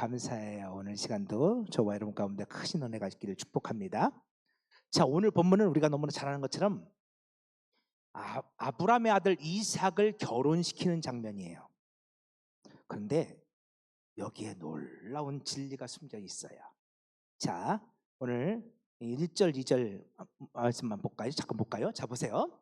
감사해요. 오늘 시간도 저와 여러분 가운데 크신 은혜가 있기를 축복합니다. 자, 오늘 본문은 우리가 너무나 잘 아는 것처럼 아브라함의 아들 이삭을 결혼시키는 장면이에요. 그런데 여기에 놀라운 진리가 숨겨 있어요. 자, 오늘 1절, 2절 말씀만 볼까요? 잠깐 볼까요? 자, 보세요.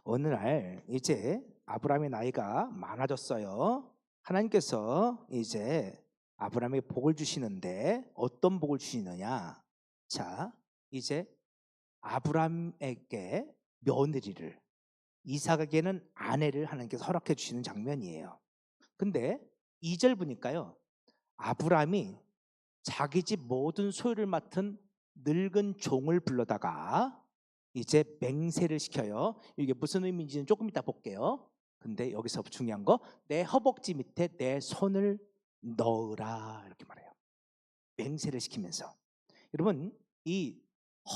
어느 날 이제 아브라함의 나이가 많아졌어요. 하나님께서 이제 아브라함에게 복을 주시는데 어떤 복을 주시느냐? 자, 이제 아브라함에게 며느리를, 이삭에게는 아내를 하나님께서 허락해 주시는 장면이에요. 근데 2절 보니까요, 아브라함이 자기 집 모든 소유를 맡은 늙은 종을 불러다가 이제 맹세를 시켜요. 이게 무슨 의미인지는 조금 이따 볼게요. 근데 여기서 중요한 거, 내 허벅지 밑에 내 손을 넣으라, 이렇게 말해요. 맹세를 시키면서. 여러분, 이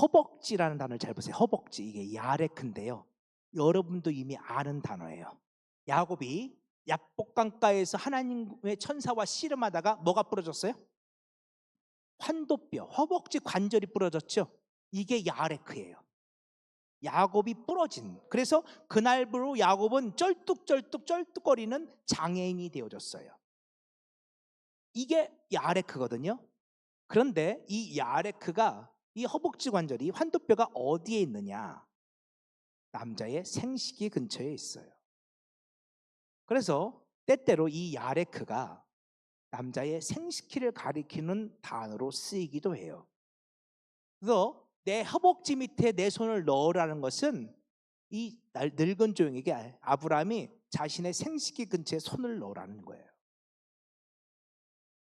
허벅지라는 단어를 잘 보세요. 허벅지, 이게 야레크인데요, 여러분도 이미 아는 단어예요. 야곱이 약복강가에서 하나님의 천사와 씨름하다가 뭐가 부러졌어요? 환도뼈, 허벅지 관절이 부러졌죠. 이게 야레크예요. 야곱이 부러진, 그래서 그날부로 야곱은 쩔뚝거리는 장애인이 되어졌어요. 이게 야레크거든요. 그런데 이 야레크가, 이 허벅지 관절이, 환도뼈가 어디에 있느냐? 남자의 생식기 근처에 있어요. 그래서 때때로 이 야레크가 남자의 생식기를 가리키는 단어로 쓰이기도 해요. 그래서 내 허벅지 밑에 내 손을 넣으라는 것은 이 늙은 종에게 아브라함이 자신의 생식기 근처에 손을 넣으라는 거예요.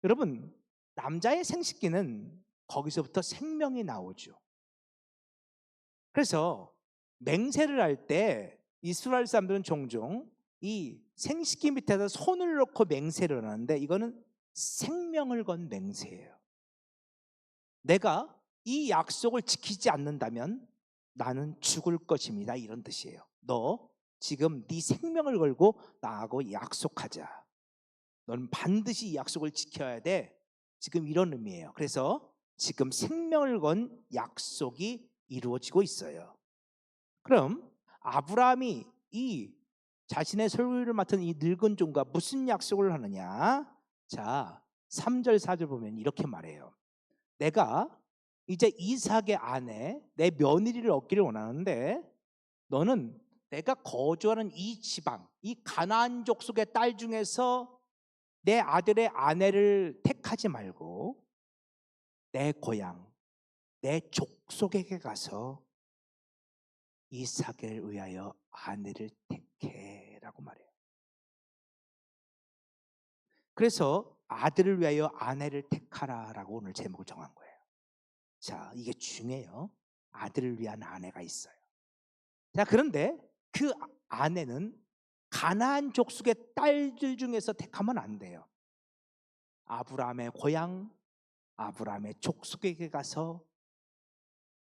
여러분, 남자의 생식기는 거기서부터 생명이 나오죠. 그래서 맹세를 할 때 이스라엘 사람들은 종종 이 생식기 밑에다 손을 넣고 맹세를 하는데, 이거는 생명을 건 맹세예요. 내가 이 약속을 지키지 않는다면 나는 죽을 것입니다, 이런 뜻이에요. 너 지금 네 생명을 걸고 나하고 약속하자. 넌 반드시 이 약속을 지켜야 돼. 지금 이런 의미예요. 그래서 지금 생명을 건 약속이 이루어지고 있어요. 그럼 아브라함이 이 자신의 소유를 맡은 이 늙은 종과 무슨 약속을 하느냐? 자, 3절 4절 보면 이렇게 말해요. 내가 이제 이삭의 아내, 내 며느리를 얻기를 원하는데, 너는 내가 거주하는 이 지방, 이 가나안 족속의 딸 중에서 내 아들의 아내를 택하지 말고 내 고향, 내 족속에게 가서 이삭을 위하여 아내를 택해라고 말해요. 그래서 아들을 위하여 아내를 택하라라고 오늘 제목을 정한 거예요. 자, 이게 중요해요. 아들을 위한 아내가 있어요. 자, 그런데 그 아내는 가나안 족속의 딸들 중에서 택하면 안 돼요. 아브라함의 고향, 아브라함의 족속에게 가서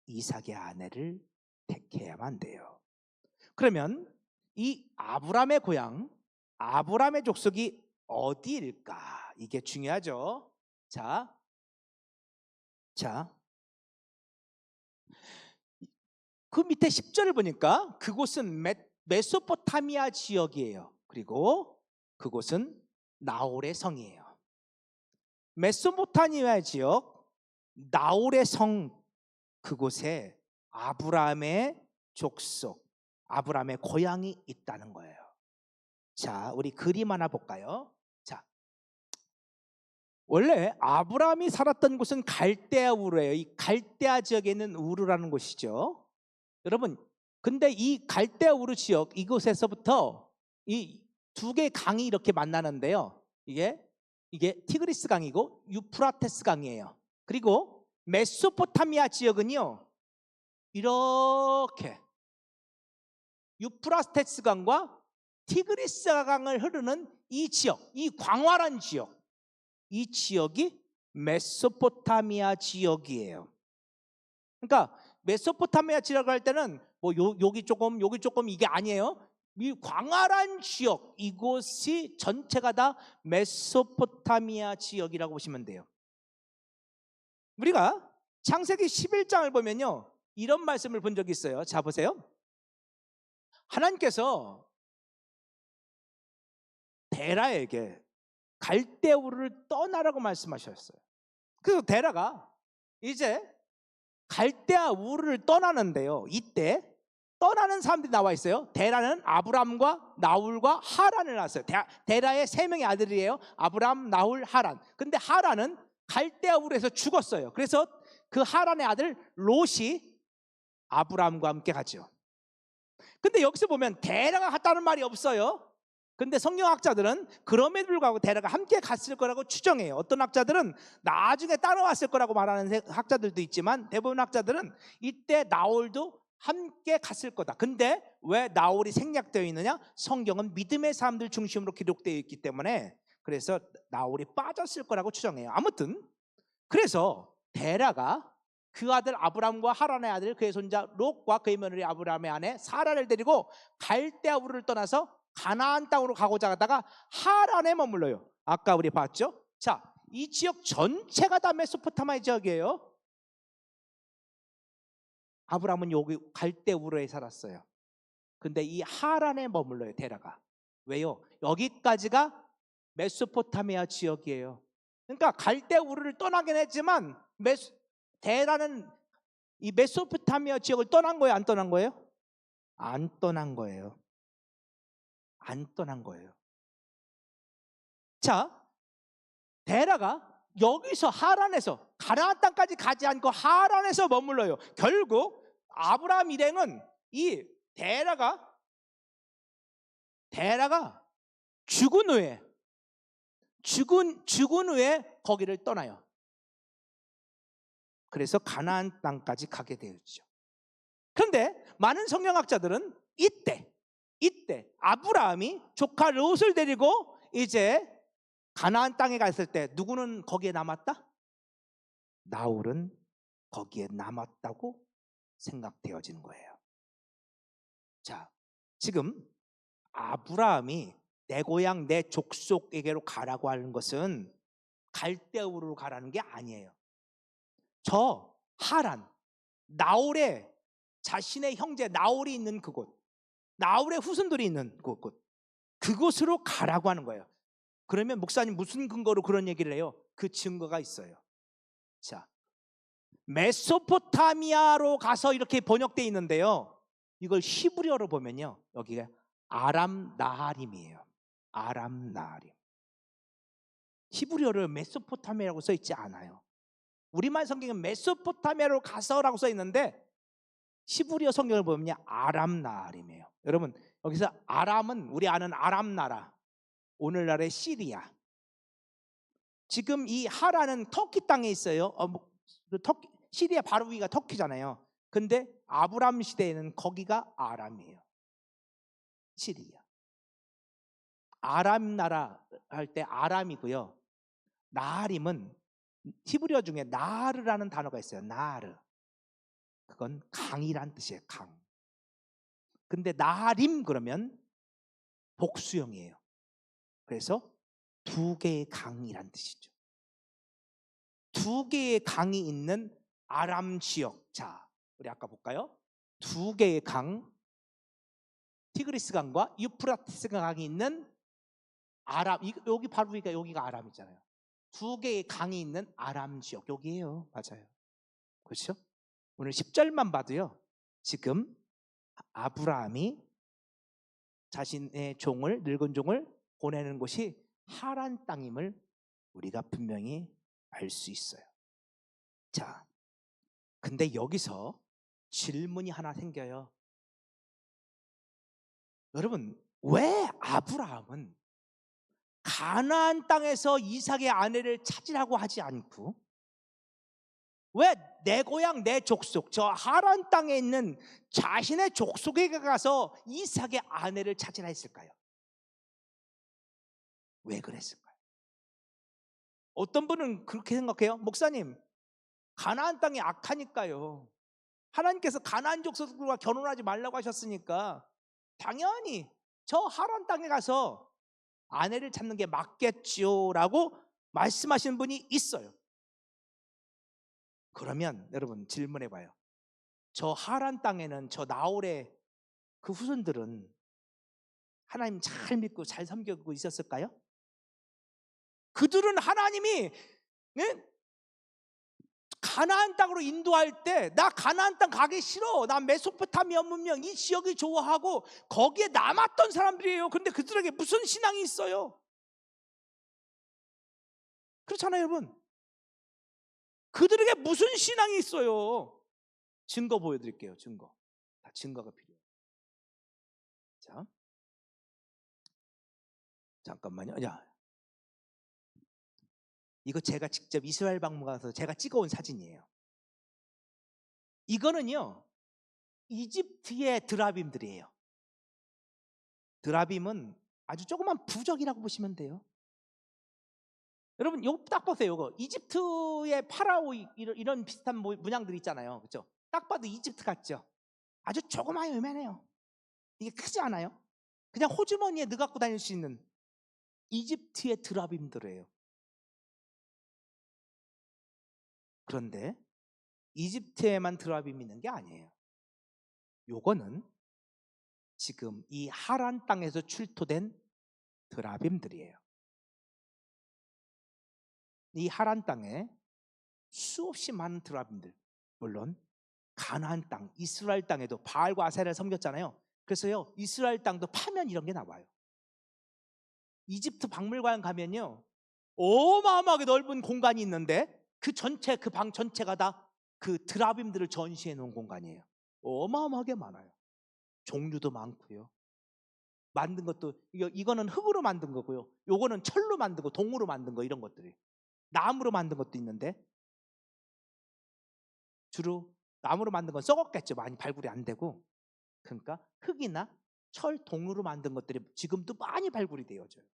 이삭의 아내를 택해야만 돼요. 그러면 이 아브라함의 고향, 아브라함의 족속이 어디일까? 이게 중요하죠. 자, 그 밑에 10절을 보니까 그곳은 메소포타미아 지역이에요. 그리고 그곳은 나홀의 성이에요. 메소포타미아 지역, 나홀의 성, 그곳에 아브라함의 족속, 아브라함의 고향이 있다는 거예요. 자, 우리 그림 하나 볼까요? 자, 원래 아브라함이 살았던 곳은 갈대아 우르예요. 이 갈대아 지역에 있는 우르라는 곳이죠. 여러분, 근데 이 갈대아 우르 지역, 이곳에서부터 이 두 개의 강이 이렇게 만나는데요. 이게 티그리스 강이고 유프라테스 강이에요. 그리고 메소포타미아 지역은요, 이렇게 유프라테스 강과 티그리스 강을 흐르는 이 지역, 이 광활한 지역, 이 지역이 메소포타미아 지역이에요. 그러니까 메소포타미아 지역을 할 때는 뭐 여기 조금 이게 아니에요. 이 광활한 지역, 이곳이 전체가 다 메소포타미아 지역이라고 보시면 돼요. 우리가 창세기 11장을 보면요, 이런 말씀을 본 적이 있어요. 자, 보세요. 하나님께서 데라에게 갈대우를 떠나라고 말씀하셨어요. 그래서 데라가 이제 갈대아 우르를 떠나는데요, 이때 떠나는 사람들이 나와 있어요. 데라는 아브람과 나홀과 하란을 낳았어요. 데라의 3명의 아들이에요. 아브람, 나홀, 하란. 근데 하란은 갈대아 우르에서 죽었어요. 그래서 그 하란의 아들 롯이 아브람과 함께 가죠. 근데 여기서 보면 데라가 갔다는 말이 없어요. 근데 성경학자들은 그럼에도 불구하고 데라가 함께 갔을 거라고 추정해요. 어떤 학자들은 나중에 따라왔을 거라고 말하는 학자들도 있지만, 대부분 학자들은 이때 나홀도 함께 갔을 거다. 근데 왜 나홀이 생략되어 있느냐? 성경은 믿음의 사람들 중심으로 기록되어 있기 때문에, 그래서 나홀이 빠졌을 거라고 추정해요. 아무튼 그래서 데라가 그 아들 아브람과 하란의 아들 그의 손자 롯과 그의 며느리 아브람의 아내 사라를 데리고 갈대아 우르를 떠나서 가나안 땅으로 가고자 하다가 하란에 머물러요. 아까 우리 봤죠? 자, 이 지역 전체가 다 메소포타미아 지역이에요. 아브람은 여기 갈대아 우르에 살았어요. 근데 이 하란에 머물러요, 데라가. 왜요? 여기까지가 메소포타미아 지역이에요. 그러니까 갈대아 우르를 떠나긴 했지만 데라는 이 메소포타미아 지역을 떠난 거예요, 안 떠난 거예요? 안 떠난 거예요. 안 떠난 거예요. 자, 데라가 여기서 하란에서 가나안 땅까지 가지 않고 하란에서 머물러요. 결국 아브라함 일행은 이 데라가 죽은 후에 거기를 떠나요. 그래서 가나안 땅까지 가게 되었죠. 그런데 많은 성경학자들은 이때 아브라함이 조카 롯을 데리고 이제 가나안 땅에 갔을 때 누구는 거기에 남았다? 나홀은 거기에 남았다고 생각되어지는 거예요. 자, 지금 아브라함이 내 고향 내 족속에게로 가라고 하는 것은 갈대아 우르로 가라는 게 아니에요. 저 하란, 나홀의 자신의 형제 나홀이 있는 그곳, 나홀의 후손들이 있는 그곳으로 가라고 하는 거예요. 그러면 목사님 무슨 근거로 그런 얘기를 해요? 그 증거가 있어요. 자, 메소포타미아로 가서 이렇게 번역되어 있는데요, 이걸 히브리어로 보면요, 여기가 아람 나하림이에요. 아람 나하림. 히브리어를 메소포타미아라고 써 있지 않아요. 우리말 성경은 메소포타미아로 가서라고 써 있는데 히브리어 성경을 보면 아람 나하림이에요. 여러분, 여기서 아람은 우리 아는 아람 나라, 오늘날의 시리아. 지금 이 하란은 터키 땅에 있어요. 시리아 바로 위가 터키잖아요. 근데 아브람 시대에는 거기가 아람이에요. 시리아. 아람 나라 할 때 아람이고요. 나하림은 히브리어 중에 나르라는 단어가 있어요. 나르. 그건 강이란 뜻이에요. 강. 근데 나하림 그러면 복수형이에요. 그래서 2개의 강이란 뜻이죠. 2개의 강이 있는 아람 지역. 자, 우리 아까 볼까요? 2개의 강, 티그리스 강과 유프라테스 강이 있는 아람, 여기 바로 여기가 아람이잖아요. 2개의 강이 있는 아람 지역, 여기에요. 맞아요. 그렇죠? 오늘 10절만 봐도요, 지금 아브라함이 자신의 종을, 늙은 종을 보내는 곳이 하란 땅임을 우리가 분명히 알 수 있어요. 자, 근데 여기서 질문이 하나 생겨요. 여러분, 왜 아브라함은 가나안 땅에서 이삭의 아내를 찾으라고 하지 않고 왜 내 고향 내 족속 저 하란 땅에 있는 자신의 족속에게 가서 이삭의 아내를 찾으라 했을까요? 왜 그랬을까요? 어떤 분은 그렇게 생각해요. 목사님, 가나안 땅이 악하니까요. 하나님께서 가나안 족속들과 결혼하지 말라고 하셨으니까 당연히 저 하란 땅에 가서 아내를 찾는 게 맞겠지요라고 말씀하시는 분이 있어요. 그러면 여러분 질문해 봐요. 저 하란 땅에는 저 나홀의 그 후손들은 하나님 잘 믿고 잘 섬기고 있었을까요? 그들은 하나님이 가나안 땅으로 인도할 때 나 가나안 땅 가기 싫어, 나 메소포타미아 문명 이 지역이 좋아하고 거기에 남았던 사람들이에요. 그런데 그들에게 무슨 신앙이 있어요? 그렇잖아요 여러분. 그들에게 무슨 신앙이 있어요? 증거 보여드릴게요. 증거. 다 증거가 필요해요. 자, 잠깐만요. 야, 이거 제가 직접 이스라엘 방문 가서 제가 찍어온 사진이에요. 이거는요 이집트의 드라빔들이에요. 드라빔은 아주 조그만 부적이라고 보시면 돼요. 여러분 이거 딱 보세요. 이거 이집트의 파라오 이런 비슷한 문양들 있잖아요. 그렇죠? 딱 봐도 이집트 같죠? 아주 조그마해요. 요만해요. 이게 크지 않아요? 그냥 호주머니에 넣어 갖고 다닐 수 있는 이집트의 드라빔들이에요. 그런데 이집트에만 드라빔이 있는 게 아니에요. 요거는 지금 이 하란 땅에서 출토된 드라빔들이에요. 이 하란 땅에 수없이 많은 드라빔들, 물론 가나안 땅, 이스라엘 땅에도 바알과 아세라를 섬겼잖아요. 그래서요 이스라엘 땅도 파면 이런 게 나와요. 이집트 박물관 가면요 어마어마하게 넓은 공간이 있는데 그 전체 그 방 전체가 다 그 드라빔들을 전시해 놓은 공간이에요. 어마어마하게 많아요. 종류도 많고요. 만든 것도 이거는 흙으로 만든 거고요. 요거는 철로 만든 거, 동으로 만든 거 이런 것들이. 나무로 만든 것도 있는데 주로 나무로 만든 건 썩었겠죠. 많이 발굴이 안 되고. 그러니까 흙이나 철, 동으로 만든 것들이 지금도 많이 발굴이 되어져요.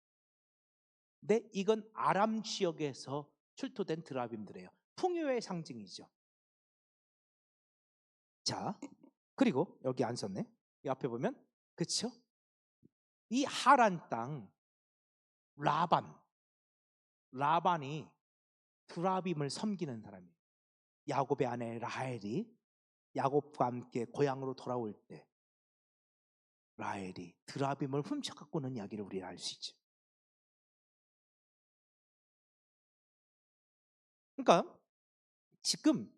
근데 이건 아람 지역에서 출토된 드라빔들이에요. 풍요의 상징이죠. 자, 그리고 여기 안 썼네. 이 앞에 보면 그렇죠? 이 하란 땅 라반이 드라빔을 섬기는 사람이에요. 야곱의 아내 라헬이 야곱과 함께 고향으로 돌아올 때 라헬이 드라빔을 훔쳐갖고 오는 이야기를 우리가 알 수 있죠. 그러니까 지금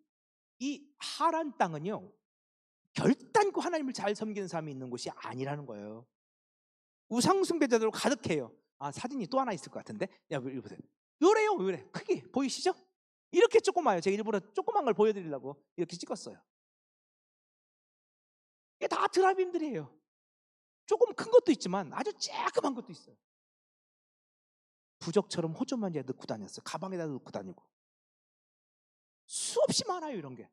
이 하란 땅은요 결단코 하나님을 잘 섬기는 사람이 있는 곳이 아니라는 거예요. 우상숭배자들로 가득해요. 아, 사진이 또 하나 있을 것 같은데. 야, 이거 보세요. 요래요, 요래. 크기 보이시죠? 이렇게 조그마요. 제가 일부러 조그만 걸 보여드리려고 이렇게 찍었어요. 이게 다 드라빔들이에요. 조금 큰 것도 있지만 아주 쬐끔한 것도 있어요. 부적처럼 호주머니에 넣고 다녔어요. 가방에다 넣고 다니고. 수없이 많아요, 이런 게.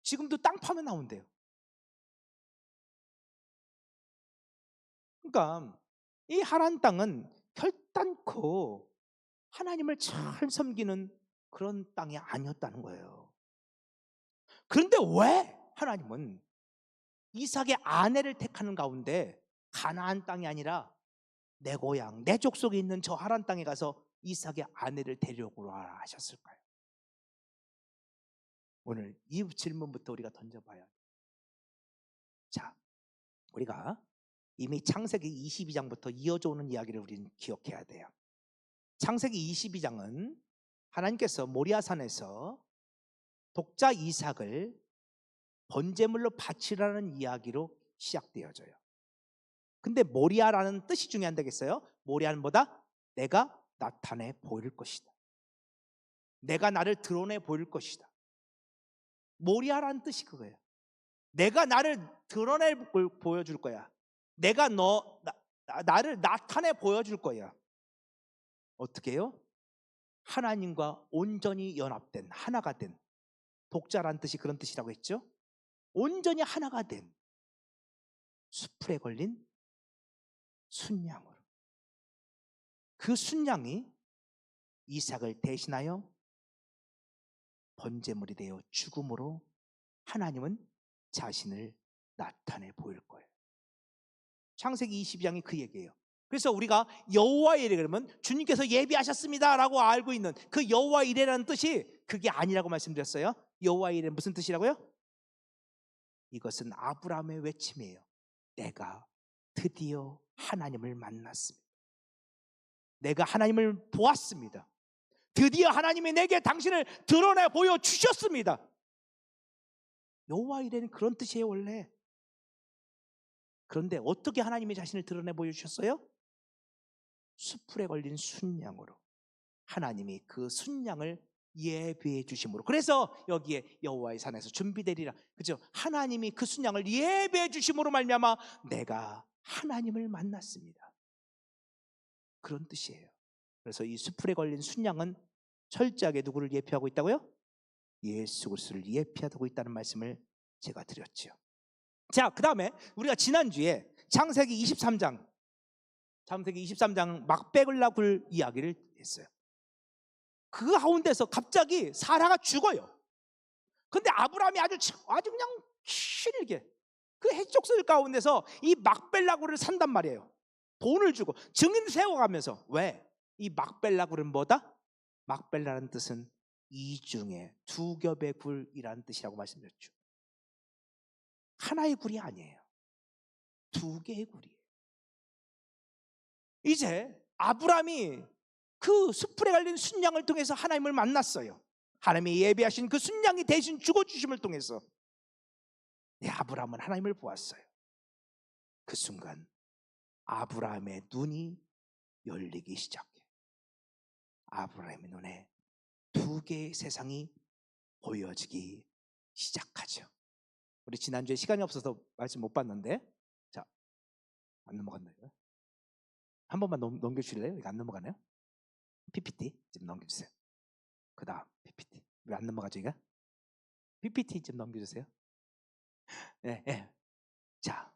지금도 땅 파면 나온대요. 그러니까 이 하란 땅은 결단코 하나님을 잘 섬기는 그런 땅이 아니었다는 거예요. 그런데 왜 하나님은 이삭의 아내를 택하는 가운데 가나안 땅이 아니라 내 고향, 내 족속에 있는 저 하란 땅에 가서 이삭의 아내를 데려오라 하셨을까요? 오늘 이 질문부터 우리가 던져봐야 돼요. 자, 우리가 이미 창세기 22장부터 이어져 오는 이야기를 우리는 기억해야 돼요. 창세기 22장은 하나님께서 모리아산에서 독자 이삭을 번제물로 바치라는 이야기로 시작되어져요. 근데 모리아라는 뜻이 중요한다겠어요? 모리아는 뭐다? 내가 나타내 보일 것이다. 내가 나를 드러내 보일 것이다. 모리아라는 뜻이 그거예요. 내가 나를 드러내 보여줄 거야. 내가 나를 나타내 보여줄 거야. 어떻게 해요? 하나님과 온전히 연합된, 하나가 된, 독자란 뜻이 그런 뜻이라고 했죠. 온전히 하나가 된 수풀에 걸린 순양으로, 그 순양이 이삭을 대신하여 번제물이 되어 죽음으로 하나님은 자신을 나타내 보일 거예요. 창세기 22장이 그 얘기예요. 그래서 우리가 여호와 이레 그러면 주님께서 예비하셨습니다라고 알고 있는 그 여호와 이레라는 뜻이 그게 아니라고 말씀드렸어요. 여호와 이레는 무슨 뜻이라고요? 이것은 아브라함의 외침이에요. 내가 드디어 하나님을 만났습니다. 내가 하나님을 보았습니다. 드디어 하나님이 내게 당신을 드러내 보여주셨습니다. 여호와 이레는 그런 뜻이에요 원래. 그런데 어떻게 하나님이 자신을 드러내 보여주셨어요? 수풀에 걸린 순양으로. 하나님이 그 순양을 예비해 주심으로. 그래서 여기에 여호와의 산에서 준비되리라. 그죠? 하나님이 그 순양을 예비해 주심으로 말미암아 내가 하나님을 만났습니다. 그런 뜻이에요. 그래서 이 수풀에 걸린 순양은 철저하게 누구를 예표하고 있다고요? 예수 그리스도를 예표하고 있다는 말씀을 제가 드렸죠. 자, 그 다음에 우리가 지난주에 창세기 23장 막백을 낳을 이야기를 했어요. 그 가운데서 갑자기 사라가 죽어요. 근데 아브라함이 아주 그냥 길게 그 해족설 가운데서 이 막벨라구를 산단 말이에요. 돈을 주고 증인 세워가면서. 왜? 이 막벨라구는 뭐다? 막벨라라는 뜻은 이중에 두 겹의 굴이라는 뜻이라고 말씀드렸죠. 하나의 굴이 아니에요. 두 개의 굴이에요. 이제 아브라함이 그 수풀에 갈린 순양을 통해서 하나님을 만났어요. 하나님이 예비하신 그 순양이 대신 죽어주심을 통해서 아브라함은 하나님을 보았어요. 그 순간 아브라함의 눈이 열리기 시작해. 아브라함의 눈에 두 개의 세상이 보여지기 시작하죠. 우리 지난주에 시간이 없어서 말씀 못 봤는데, 자, 안 넘어갔나요? 한 번만 넘겨주실래요? 이거 안 넘어가네요. PPT 좀 넘겨주세요. 그 다음 PPT. 왜 안 넘어가죠 이거? PPT 좀 넘겨주세요. 네, 네. 자,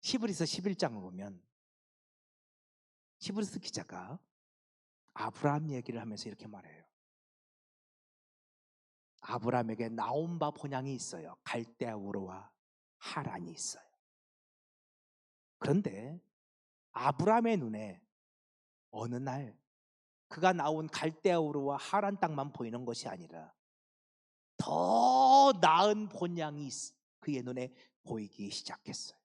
히브리서 11장을 보면 히브리서 기자가 아브라함 얘기를 하면서 이렇게 말해요. 아브라함에게 나온 바 본향이 있어요. 갈대아 우르와 하란이 있어요. 그런데 아브라함의 눈에 어느 날 그가 나온 갈대아 우르와 하란 땅만 보이는 것이 아니라 더 나은 본향이 그의 눈에 보이기 시작했어요.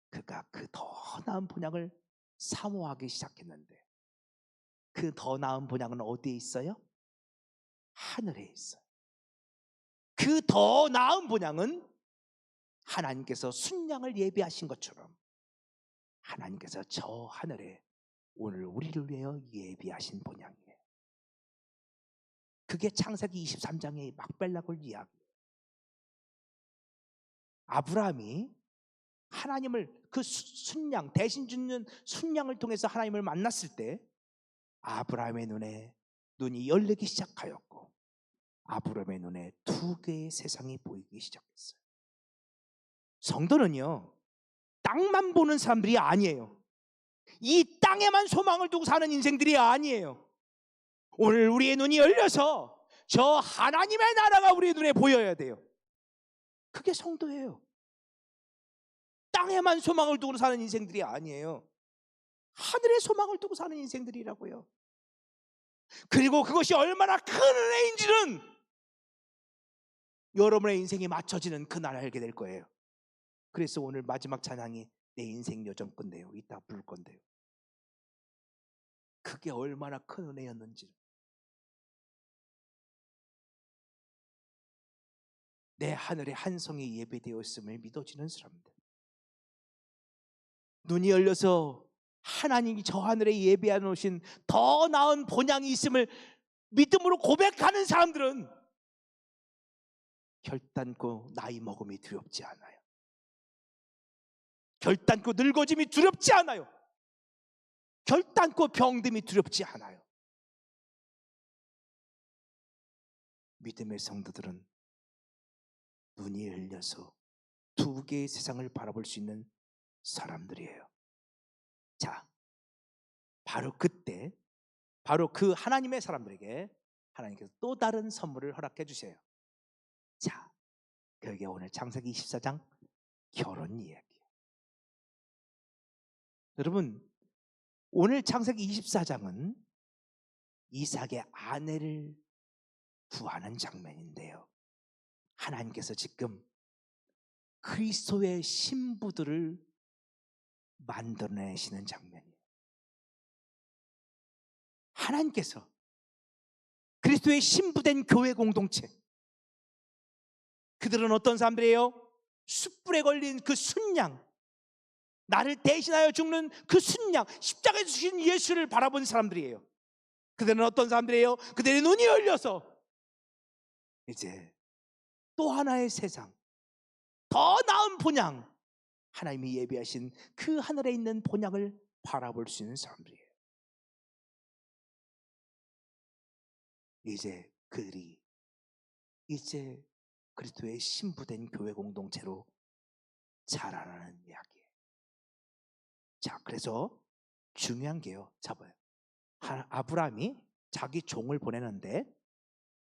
그가 그 더 나은 본향을 사모하기 시작했는데 그 더 나은 본향은 어디에 있어요? 하늘에 있어요. 그 더 나은 본향은 하나님께서 순양을 예비하신 것처럼 하나님께서 저 하늘에 오늘 우리를 위하여 예비하신 본향이에요. 그게 창세기 23장의 막벨락을 이야기해요. 아브라함이 하나님을 그 순양 대신 주는 순양을 통해서 하나님을 만났을 때 아브라함의 눈에 눈이 열리기 시작하였고 아브라함의 눈에 두 개의 세상이 보이기 시작했어요. 성도는요 땅만 보는 사람들이 아니에요. 이 땅에만 소망을 두고 사는 인생들이 아니에요. 오늘 우리의 눈이 열려서 저 하나님의 나라가 우리의 눈에 보여야 돼요. 그게 성도예요. 땅에만 소망을 두고 사는 인생들이 아니에요. 하늘에 소망을 두고 사는 인생들이라고요. 그리고 그것이 얼마나 큰 은혜인지는 여러분의 인생이 맞춰지는 그날 알게 될 거예요. 그래서 오늘 마지막 찬양이 내 인생 요정 건데요. 이따 부를 건데요. 그게 얼마나 큰 은혜였는지. 내 하늘에 한 성이 예배되었음을 믿어지는 사람들. 눈이 열려서 하나님이 저 하늘에 예배해 놓으신 더 나은 본향이 있음을 믿음으로 고백하는 사람들은 결단코 나이 먹음이 두렵지 않아요. 결단코 늙어짐이 두렵지 않아요. 결단코 병듦이 두렵지 않아요. 믿음의 성도들은 눈이 열려서 두 개의 세상을 바라볼 수 있는 사람들이에요. 자, 바로 그때 바로 그 하나님의 사람들에게 하나님께서 또 다른 선물을 허락해 주세요. 자, 그게 오늘 창세기 24장 결혼 이야기예요. 여러분, 오늘 창세기 24장은 이삭의 아내를 구하는 장면인데요, 하나님께서 지금 그리스도의 신부들을 만들어내시는 장면이에요. 하나님께서 그리스도의 신부된 교회 공동체, 그들은 어떤 사람들이에요? 숯불에 걸린 그 순양, 나를 대신하여 죽는 그 순양, 십자가에 주신 예수를 바라본 사람들이에요. 그들은 어떤 사람들이에요? 그들의 눈이 열려서 이제 또 하나의 세상, 더 나은 본향, 하나님이 예비하신 그 하늘에 있는 본향을 바라볼 수 있는 사람들이에요. 이제 그들이 이제 그리스도의 신부된 교회 공동체로 자라나는 이야기예요. 자, 그래서 중요한 게요, 잡아요. 아브라함이 자기 종을 보내는데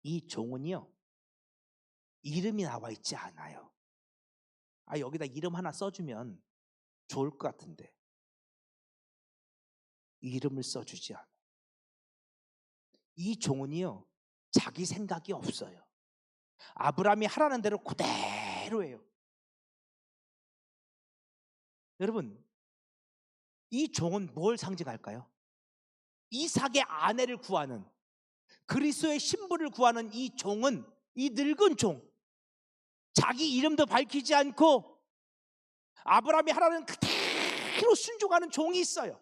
이 종은요, 이름이 나와 있지 않아요. 여기다 이름 하나 써주면 좋을 것 같은데 이름을 써주지 않아요. 이 종은요, 자기 생각이 없어요. 아브라함이 하라는 대로 그대로예요. 여러분, 이 종은 뭘 상징할까요? 이삭의 아내를 구하는, 그리스도의 신부를 구하는 이 종은, 이 늙은 종, 자기 이름도 밝히지 않고 아브라함이 하라는 그대로 순종하는 종이 있어요.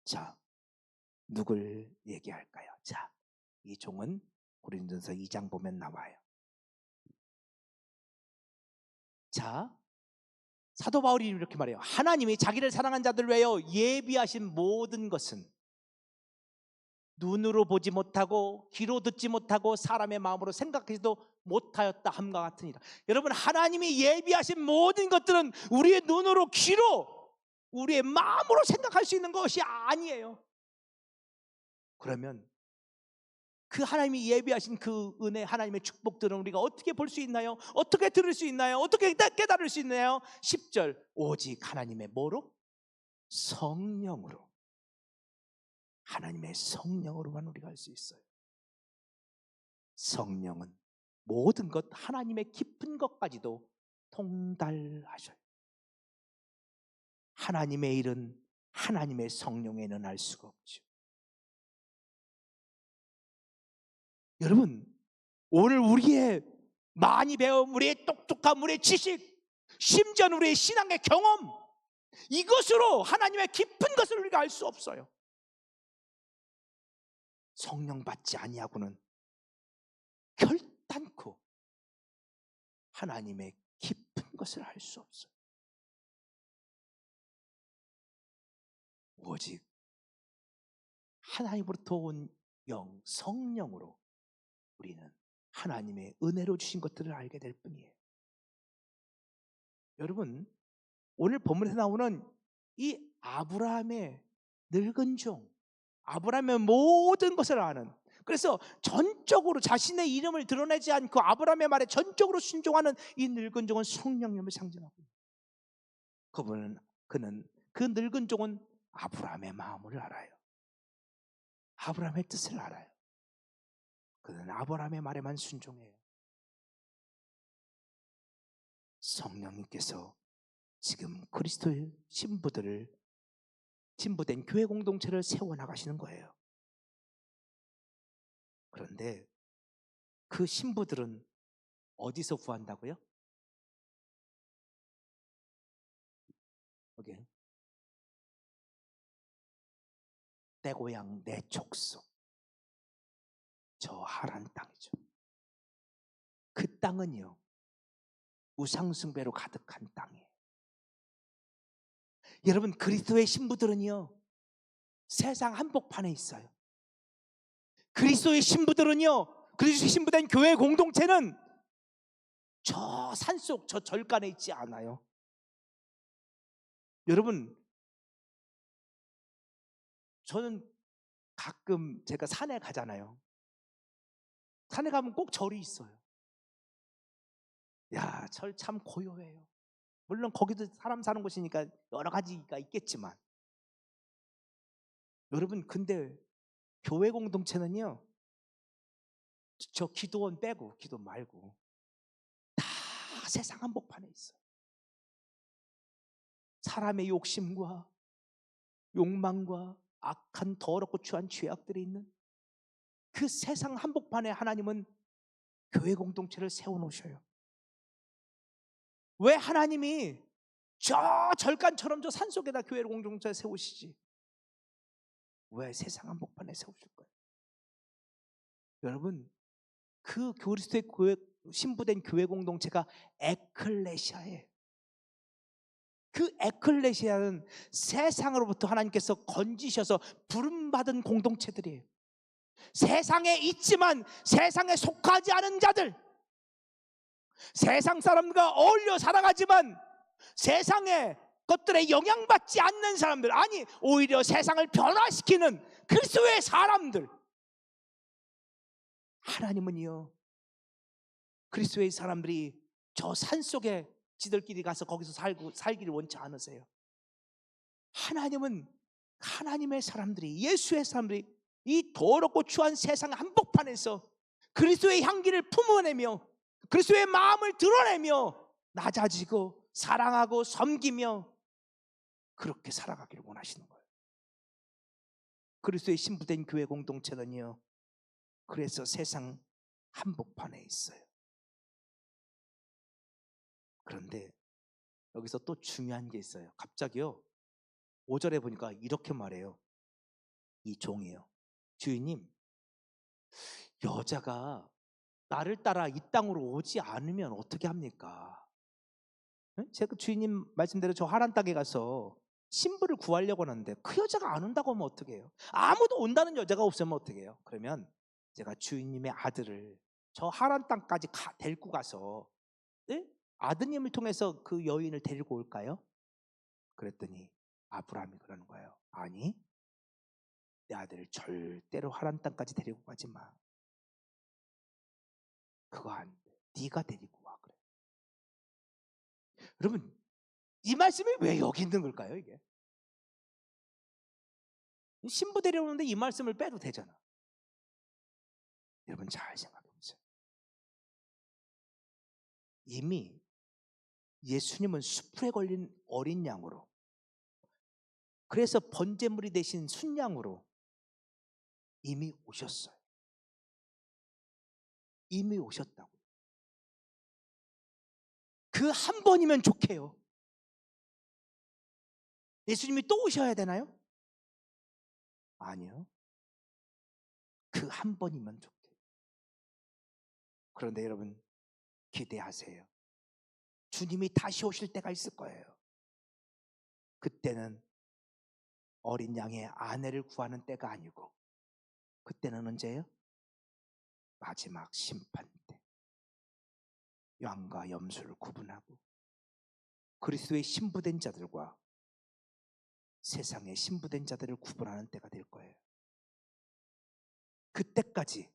자, 누굴 얘기할까요? 자, 이 종은 고린도전서 2장 보면 나와요. 자, 사도 바울이 이렇게 말해요. 하나님이 자기를 사랑한 자들 위하여 예비하신 모든 것은 눈으로 보지 못하고 귀로 듣지 못하고 사람의 마음으로 생각하지도 못하였다 함과 같으니라. 여러분, 하나님이 예비하신 모든 것들은 우리의 눈으로, 귀로, 우리의 마음으로 생각할 수 있는 것이 아니에요. 그러면 그 하나님이 예비하신 그 은혜, 하나님의 축복들은 우리가 어떻게 볼 수 있나요? 어떻게 들을 수 있나요? 어떻게 깨달을 수 있나요? 10절, 오직 하나님의 뭐로? 성령으로. 하나님의 성령으로만 우리가 알 수 있어요. 성령은 모든 것, 하나님의 깊은 것까지도 통달하셔요. 하나님의 일은 하나님의 성령에는 알 수가 없죠. 여러분, 오늘 우리의 많이 배운, 우리의 똑똑함, 우리의 지식, 심지어 우리의 신앙의 경험, 이것으로 하나님의 깊은 것을 우리가 알 수 없어요. 성령 받지 아니하고는 결단코 하나님의 깊은 것을 알 수 없어요. 오직 하나님으로부터 온 영, 성령으로 우리는 하나님의 은혜로 주신 것들을 알게 될 뿐이에요. 여러분, 오늘 본문에서 나오는 이 아브라함의 늙은 종, 아브라함의 모든 것을 아는, 그래서 전적으로 자신의 이름을 드러내지 않고 아브라함의 말에 전적으로 순종하는 이 늙은 종은 성령님을 상징하고, 그는 그 늙은 종은 아브라함의 마음을 알아요. 아브라함의 뜻을 알아요. 그는 아브라함의 말에만 순종해요. 성령님께서 지금 그리스도의 신부된 교회 공동체를 세워나가시는 거예요. 그런데 그 신부들은 어디서 구한다고요? 여기 내 고향 내 족속, 저 하란 땅이죠. 그 땅은요, 우상숭배로 가득한 땅이에요. 여러분, 그리스도의 신부들은요, 세상 한복판에 있어요. 그리스도의 신부들은요, 그리스도의 신부된 교회 공동체는 저 산속, 저 절간에 있지 않아요. 여러분, 저는 가끔 제가 산에 가잖아요. 산에 가면 꼭 절이 있어요. 야, 절 참 고요해요. 물론 거기도 사람 사는 곳이니까 여러 가지가 있겠지만, 여러분 근데 교회 공동체는요, 저 기도원 빼고 기도 말고 다 세상 한복판에 있어요. 사람의 욕심과 욕망과 악한 더럽고 추한 죄악들이 있는 그 세상 한복판에 하나님은 교회 공동체를 세워놓으셔요. 왜 하나님이 저 절간처럼 저 산속에다 교회 공동체 세우시지? 왜 세상 한복판에 세우실 거예요? 여러분, 그 그리스도의 교회, 신부된 교회 공동체가 에클레시아예요. 그 에클레시아는 세상으로부터 하나님께서 건지셔서 부름받은 공동체들이에요. 세상에 있지만 세상에 속하지 않은 자들, 세상 사람들과 어울려 살아가지만 세상의 것들에 영향받지 않는 사람들, 아니 오히려 세상을 변화시키는 그리스도의 사람들. 하나님은요, 그리스도의 사람들이 저 산속에 지들끼리 가서 거기서 살기를 원치 않으세요. 하나님은 하나님의 사람들이, 예수의 사람들이 이 더럽고 추한 세상 한복판에서 그리스도의 향기를 품어내며 그리스도의 마음을 드러내며 낮아지고 사랑하고 섬기며 그렇게 살아가기를 원하시는 거예요. 그리스도의 신부된 교회 공동체는요, 그래서 세상 한복판에 있어요. 그런데 여기서 또 중요한 게 있어요. 갑자기요 5절에 보니까 이렇게 말해요. 이 종이요, 주인님, 여자가 나를 따라 이 땅으로 오지 않으면 어떻게 합니까? 제가 주인님 말씀대로 저 하란 땅에 가서 신부를 구하려고 하는데 그 여자가 안 온다고 하면 어떻게 해요? 아무도 온다는 여자가 없으면 어떻게 해요? 그러면 제가 주인님의 아들을 저 하란 땅까지 데리고 가서, 네? 아드님을 통해서 그 여인을 데리고 올까요? 그랬더니 아브라함이 그러는 거예요. 아니, 내 아들을 절대로 하란 땅까지 데리고 가지 마. 그거 안 돼. 네가 데리고 와. 그래. 여러분, 이 말씀이 왜 여기 있는 걸까요? 이게 신부 데려오는데 이 말씀을 빼도 되잖아. 여러분 잘 생각해 보세요. 이미 예수님은 수풀에 걸린 어린 양으로, 그래서 번제물이 되신 순양으로 이미 오셨어요. 이미 오셨다고. 그 한 번이면 좋게요. 예수님이 또 오셔야 되나요? 아니요. 그 한 번이면 좋게. 그런데 여러분 기대하세요. 주님이 다시 오실 때가 있을 거예요. 그때는 어린 양의 아내를 구하는 때가 아니고, 그때는 언제예요? 마지막 심판 때. 양과 염소를 구분하고 그리스도의 신부된 자들과 세상의 신부된 자들을 구분하는 때가 될 거예요. 그때까지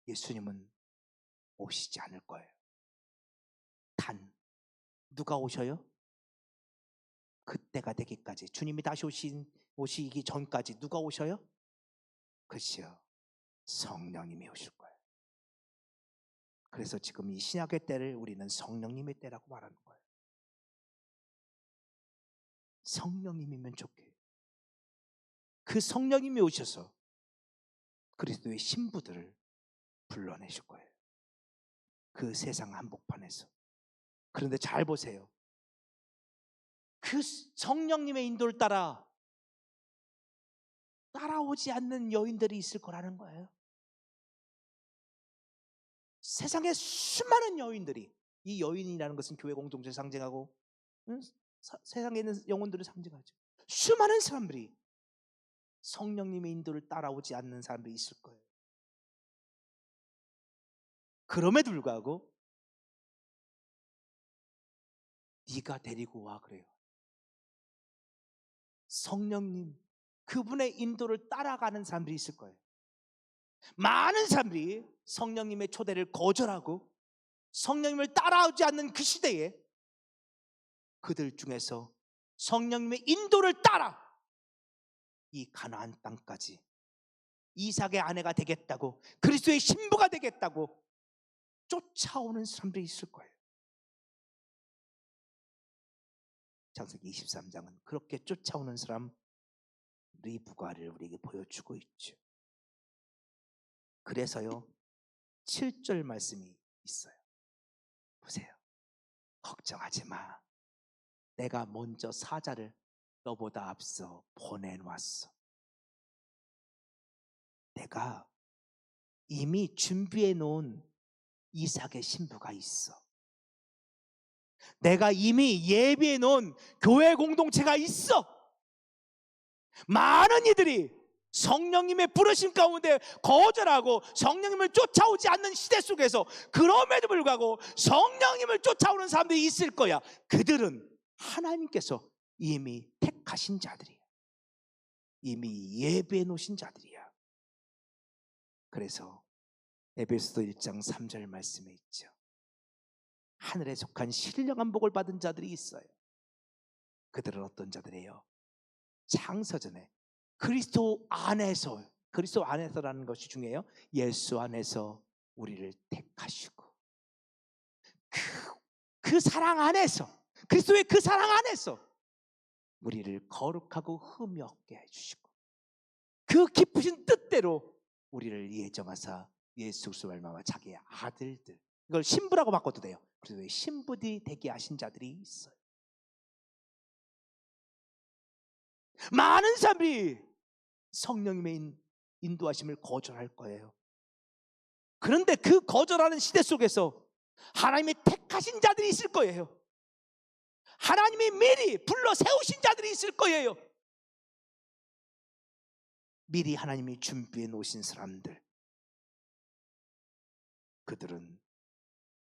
예수님은 오시지 않을 거예요. 단 누가 오셔요? 그때가 되기까지, 주님이 다시 오시기 전까지 누가 오셔요? 글쎄요, 성령님이 오실 거예요. 그래서 지금 이 신약의 때를 우리는 성령님의 때라고 말하는 거예요. 성령님이면 좋게. 그 성령님이 오셔서 그리스도의 신부들을 불러내실 거예요. 그 세상 한복판에서. 그런데 잘 보세요. 그 성령님의 인도를 따라오지 않는 여인들이 있을 거라는 거예요. 세상에 수많은 여인들이, 이 여인이라는 것은 교회 공동체를 상징하고 세상에 있는 영혼들을 상징하죠. 수많은 사람들이 성령님의 인도를 따라오지 않는 사람들이 있을 거예요. 그럼에도 불구하고 네가 데리고 와 그래요. 성령님, 그분의 인도를 따라가는 사람들이 있을 거예요. 많은 사람들이 성령님의 초대를 거절하고 성령님을 따라오지 않는 그 시대에 그들 중에서 성령님의 인도를 따라 이 가나안 땅까지 이삭의 아내가 되겠다고, 그리스도의 신부가 되겠다고 쫓아오는 사람들이 있을 거예요. 창세기 23장은 그렇게 쫓아오는 사람 리브가를 우리에게 보여주고 있죠. 그래서요 7절 말씀이 있어요. 보세요. 걱정하지 마. 내가 먼저 사자를 너보다 앞서 보내놓았어. 내가 이미 준비해 놓은 이삭의 신부가 있어. 내가 이미 예비해 놓은 교회 공동체가 있어. 많은 이들이 성령님의 부르심 가운데 거절하고 성령님을 쫓아오지 않는 시대 속에서 그럼에도 불구하고 성령님을 쫓아오는 사람들이 있을 거야. 그들은 하나님께서 이미 택하신 자들이야. 이미 예배해 놓으신 자들이야. 그래서 에베소서 1장 3절 말씀에 있죠. 하늘에 속한 신령한 복을 받은 자들이 있어요. 그들은 어떤 자들이에요? 창세전에 그리스도 안에서라는 것이 중요해요. 예수 안에서 우리를 택하시고 그 사랑 안에서, 그리스도의 그 사랑 안에서 우리를 거룩하고 흠이 없게 해주시고 그 깊으신 뜻대로 우리를 예정하사 예수 그리스도로 말미암아 자기의 아들들, 이걸 신부라고 바꿔도 돼요. 그리스도의 신부들이 되게 하신 자들이 있어요. 많은 사람들이 성령님의 인도하심을 거절할 거예요. 그런데 그 거절하는 시대 속에서 하나님이 택하신 자들이 있을 거예요. 하나님이 미리 불러 세우신 자들이 있을 거예요. 미리 하나님이 준비해 놓으신 사람들, 그들은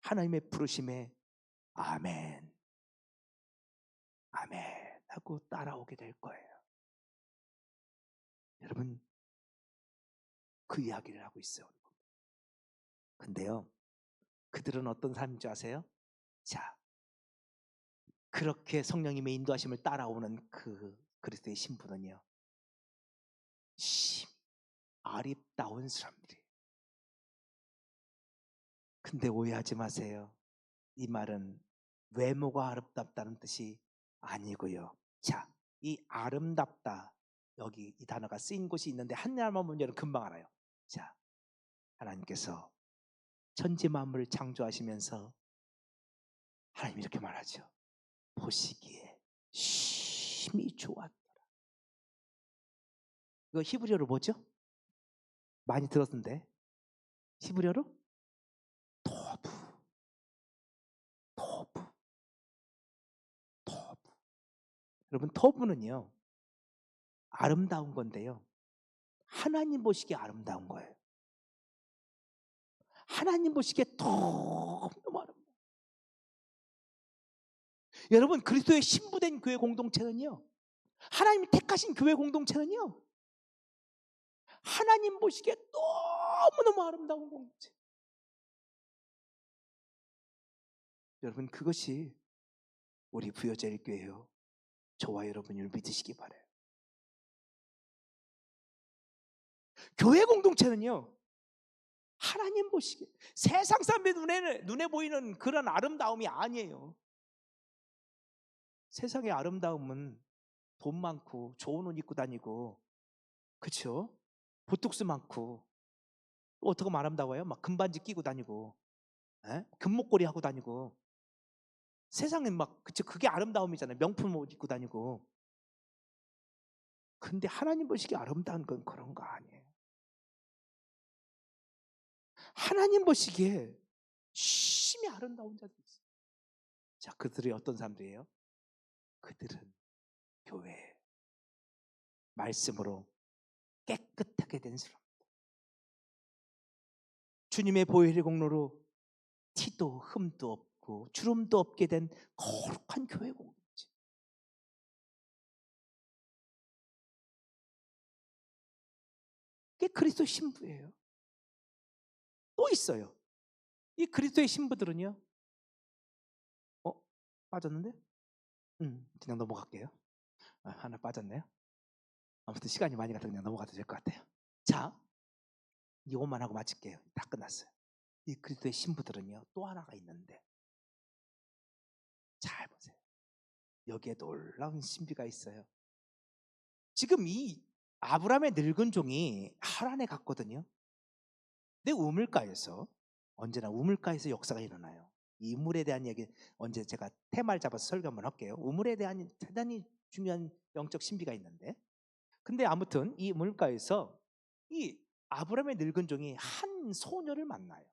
하나님의 부르심에 아멘, 아멘 하고 따라오게 될 거예요. 여러분, 그 이야기를 하고 있어요. 근데요, 그들은 어떤 사람인 줄 아세요? 자, 그렇게 성령님의 인도하심을 따라오는 그 그리스도의 신부는요, 아름다운 사람들이에요. 근데 오해하지 마세요. 이 말은 외모가 아름답다는 뜻이 아니고요. 자, 이 아름답다, 여기 이 단어가 쓰인 곳이 있는데 한나라만 보면 여러분 금방 알아요. 자, 하나님께서 천지 만물을 창조하시면서 하나님 이렇게 말하죠. 보시기에 심히 좋았더라. 이거 히브리어로 뭐죠? 많이 들었는데 히브리어로 토부. 여러분, 토부는요 아름다운 건데요, 하나님 보시기에 아름다운 거예요. 하나님 보시기에 너무 아름다워요. 여러분, 그리스도의 신부된 교회 공동체는요, 하나님이 택하신 교회 공동체는요, 하나님 보시기에 너무너무 아름다운 공동체. 여러분, 그것이 우리 부여제일교회요. 저와 여러분을 믿으시기 바라요. 교회 공동체는요, 하나님 보시기에 세상 사람의 눈에 보이는 그런 아름다움이 아니에요. 세상의 아름다움은 돈 많고 좋은 옷 입고 다니고, 그렇죠? 보톡스 많고, 또 어떻게 하면 아름다워요? 막 금반지 끼고 다니고, 금목걸이 하고 다니고, 세상엔 막 그쵸, 그게 아름다움이잖아요. 명품 옷 입고 다니고. 근데 하나님 보시기에 아름다운 건 그런 거 아니에요. 하나님 보시기에 심히 아름다운 자들이 있어요. 자, 그들이 어떤 사람들이에요? 그들은 교회 말씀으로 깨끗하게 된 사람, 주님의 보혈의 공로로 티도 흠도 없고 주름도 없게 된 거룩한 교회 공동체. 그게 그리스도 신부예요. 또 있어요. 이 그리스도의 신부들은요, 빠졌는데? 그냥 넘어갈게요. 하나 빠졌네요. 아무튼 시간이 많이 가서 그냥 넘어가도 될 것 같아요. 자, 이것만 하고 마칠게요. 다 끝났어요. 이 그리스도의 신부들은요, 또 하나가 있는데 잘 보세요. 여기에 놀라운 신비가 있어요. 지금 이 아브라함의 늙은 종이 하란에 갔거든요. 근데 우물가에서, 언제나 우물가에서 역사가 일어나요. 이 우물에 대한 얘기 언제 제가 테마를 잡아서 설교 한번 할게요. 우물에 대한 대단히 중요한 영적 신비가 있는데, 근데 아무튼 이 우물가에서 이 아브라함의 늙은 종이 한 소녀를 만나요.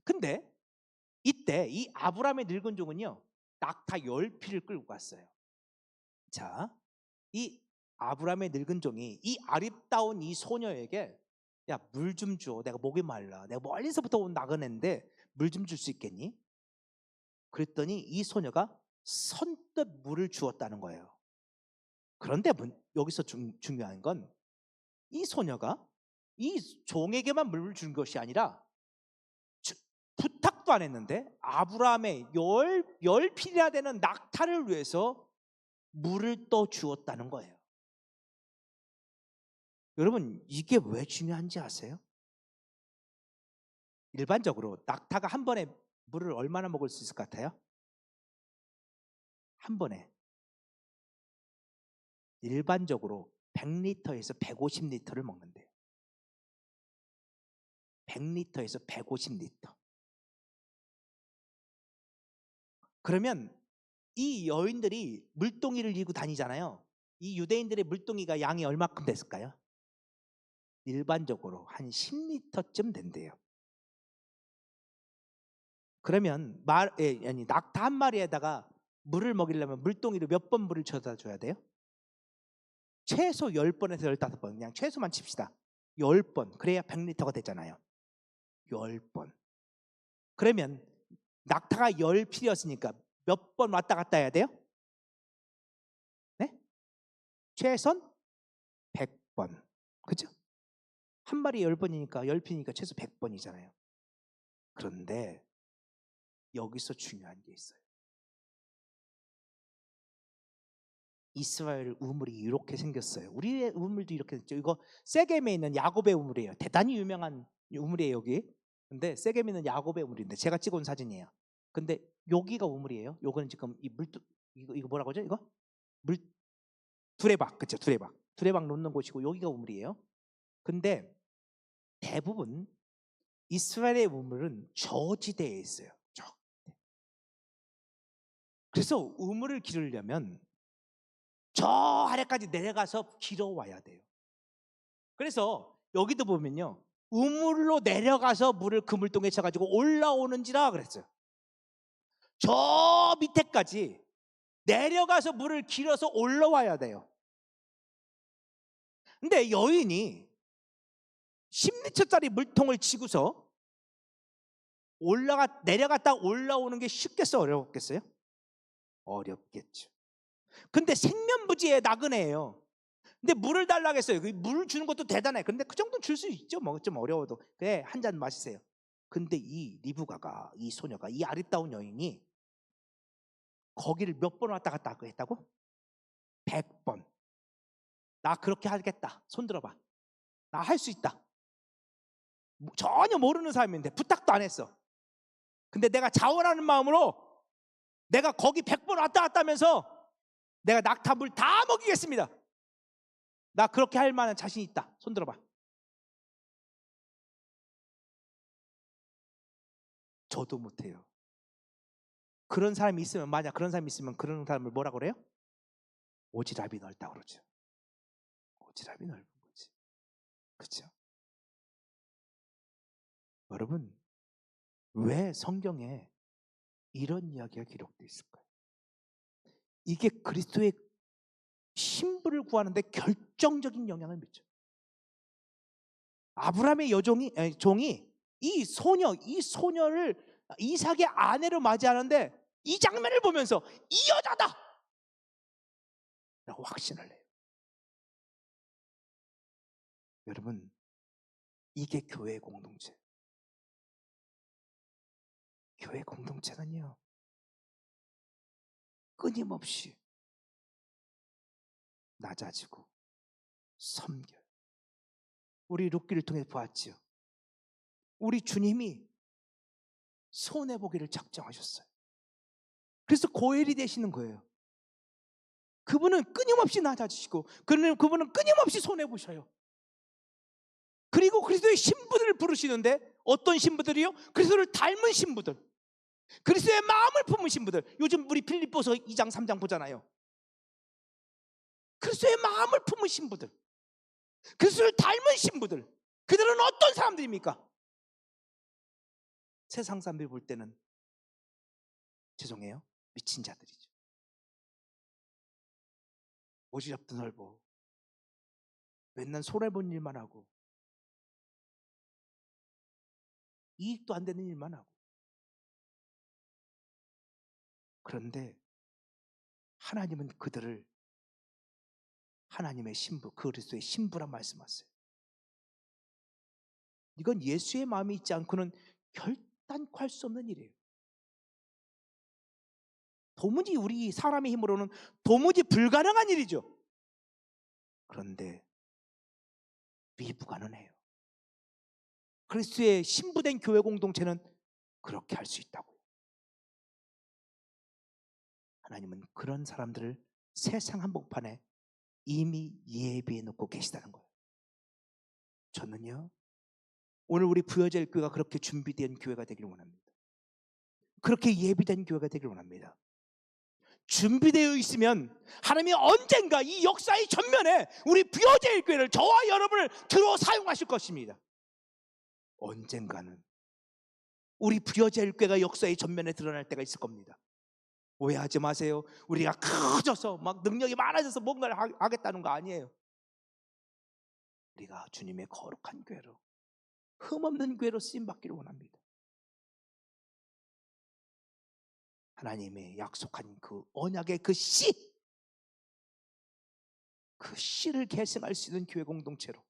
근데 이때 이 아브라함의 늙은 종은요, 낙타 10피를 끌고 갔어요. 자, 이 아브라함의 늙은 종이 이 아름다운 이 소녀에게, 야, 물 좀 줘. 내가 목이 말라. 내가 멀리서부터 온 나그네인데 물 좀 줄 수 있겠니? 그랬더니 이 소녀가 선뜻 물을 주었다는 거예요. 그런데 여기서 중요한 건 이 소녀가 이 종에게만 물을 준 것이 아니라 부탁도 안 했는데 아브라함의 열 필이나 되는 낙타를 위해서 물을 떠 주었다는 거예요. 여러분, 이게 왜 중요한지 아세요? 일반적으로 낙타가 한 번에 물을 얼마나 먹을 수 있을 것 같아요? 한 번에 일반적으로 100리터에서 150리터를 먹는데요. 100리터에서 150리터. 그러면 이 여인들이 물동이를 이고 다니잖아요. 이 유대인들의 물동이가 양이 얼마큼 됐을까요? 일반적으로 한 10리터쯤 된대요. 그러면 낙타 한 마리에다가 물을 먹이려면 물동이로 몇 번 물을 쳐다 줘야 돼요? 최소 10번에서 15번, 그냥 최소만 칩시다. 10번, 그래야 100리터가 되잖아요. 10번. 그러면 낙타가 10필이었으니까 몇 번 왔다 갔다 해야 돼요? 네? 최선 100번. 그죠? 한 마리 10번이니까 10필이니까 최소 100번이잖아요. 그런데 여기서 중요한 게 있어요. 이스라엘 우물이 이렇게 생겼어요. 우리의 우물도 이렇게 됐죠. 이거 세겜에 있는 야곱의 우물이에요. 대단히 유명한 우물이에요, 여기. 근데 세겜에 있는 야곱의 우물인데 제가 찍어온 사진이에요. 근데 여기가 우물이에요. 요거는 지금 이 이거 뭐라고 하죠? 이거? 물 두레박. 그렇죠. 두레박. 두레박 놓는 곳이고 여기가 우물이에요. 근데 대부분 이스라엘의 우물은 저지대에 있어요. 그래서 우물을 기르려면 저 아래까지 내려가서 길어와야 돼요. 그래서 여기도 보면요, 우물로 내려가서 물을 그물동에 쳐가지고 올라오는지라 그랬어요. 저 밑에까지 내려가서 물을 길어서 올라와야 돼요. 근데 여인이 10리터짜리 물통을 치고서 내려갔다 올라오는 게 쉽겠어, 어렵겠어요? 어렵겠죠. 근데 생면부지의 나그네예요. 근데 물을 달라고 했어요. 물을 주는 것도 대단해. 근데 그 정도 줄 수 있죠. 뭐 좀 어려워도. 그래, 한 잔 마시세요. 근데 이 리브가가, 이 소녀가, 이 아리따운 여인이 거기를 몇 번 왔다 갔다 했다고? 100번. 나 그렇게 하겠다. 손 들어봐. 나 할 수 있다. 전혀 모르는 사람인데 부탁도 안 했어. 근데 내가 자원하는 마음으로 내가 거기 100번 왔다 갔다 하면서 내가 낙타물 다 먹이겠습니다. 나 그렇게 할 만한 자신 있다. 손 들어봐. 저도 못해요. 그런 사람이 있으면, 만약 그런 사람이 있으면 그런 사람을 뭐라 그래요? 오지랖이 넓다 그러죠. 오지랖이 넓은 거지. 그렇죠? 여러분, 왜 성경에 이런 이야기가 기록되어 있을까요? 이게 그리스도의 신부를 구하는데 결정적인 영향을 미쳐요. 아브라함의 종이 이 소녀를 이삭의 아내로 맞이하는데 이 장면을 보면서 이 여자다! 라고 확신을 해요. 여러분, 이게 교회의 공동체. 교회 공동체는요, 끊임없이 낮아지고 섬겨요. 우리 룻기를 통해 보았죠. 우리 주님이 손해보기를 작정하셨어요. 그래서 고엘이 되시는 거예요. 그분은 끊임없이 낮아지시고 그분은 끊임없이 손해보셔요. 그리고 그리스도의 신부들을 부르시는데 어떤 신부들이요? 그리스도를 닮은 신부들, 그리스도의 마음을 품은 신부들. 요즘 우리 빌립보서 2장 3장 보잖아요. 그리스도의 마음을 품은 신부들, 그리스도를 닮은 신부들. 그들은 어떤 사람들입니까? 세상 사람들이 볼 때는 죄송해요, 미친 자들이죠. 오지랖도 넓어, 맨날 손해본 일만 하고 이익도 안 되는 일만 하고. 그런데 하나님은 그들을 하나님의 신부, 그리스도의 신부란 말씀하세요. 이건 예수의 마음이 있지 않고는 결단코 할 수 없는 일이에요. 도무지 우리 사람의 힘으로는 도무지 불가능한 일이죠. 그런데 미불가능해요. 그리스도의 신부된 교회 공동체는 그렇게 할 수 있다고요. 하나님은 그런 사람들을 세상 한복판에 이미 예비해 놓고 계시다는 거예요. 저는요, 오늘 우리 부여제일 교회가 그렇게 준비된 교회가 되기를 원합니다. 그렇게 예비된 교회가 되기를 원합니다. 준비되어 있으면 하나님이 언젠가 이 역사의 전면에 우리 부여제일 교회를, 저와 여러분을 들어 사용하실 것입니다. 언젠가는 우리 부여제일 교회가 역사의 전면에 드러날 때가 있을 겁니다. 오해하지 마세요. 우리가 커져서 막 능력이 많아져서 뭔가를 하겠다는 거 아니에요. 우리가 주님의 거룩한 교회로, 흠없는 교회로 쓰임받기를 원합니다. 하나님의 약속한 그 언약의 그 씨를 계승할 수 있는 교회 공동체로,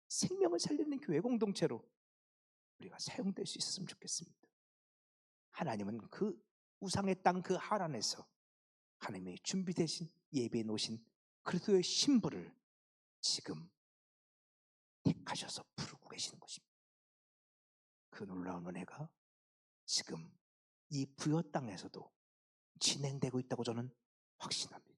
생명을 살리는 교회 공동체로 우리가 사용될 수 있었으면 좋겠습니다. 하나님은 그 우상의 땅 그 하란에서 하나님의 준비되신 예배해 놓으신 그리스도의 신부를 지금 택하셔서 부르고 계시는 것입니다. 그 놀라운 은혜가 지금 이 부여 땅에서도 진행되고 있다고 저는 확신합니다.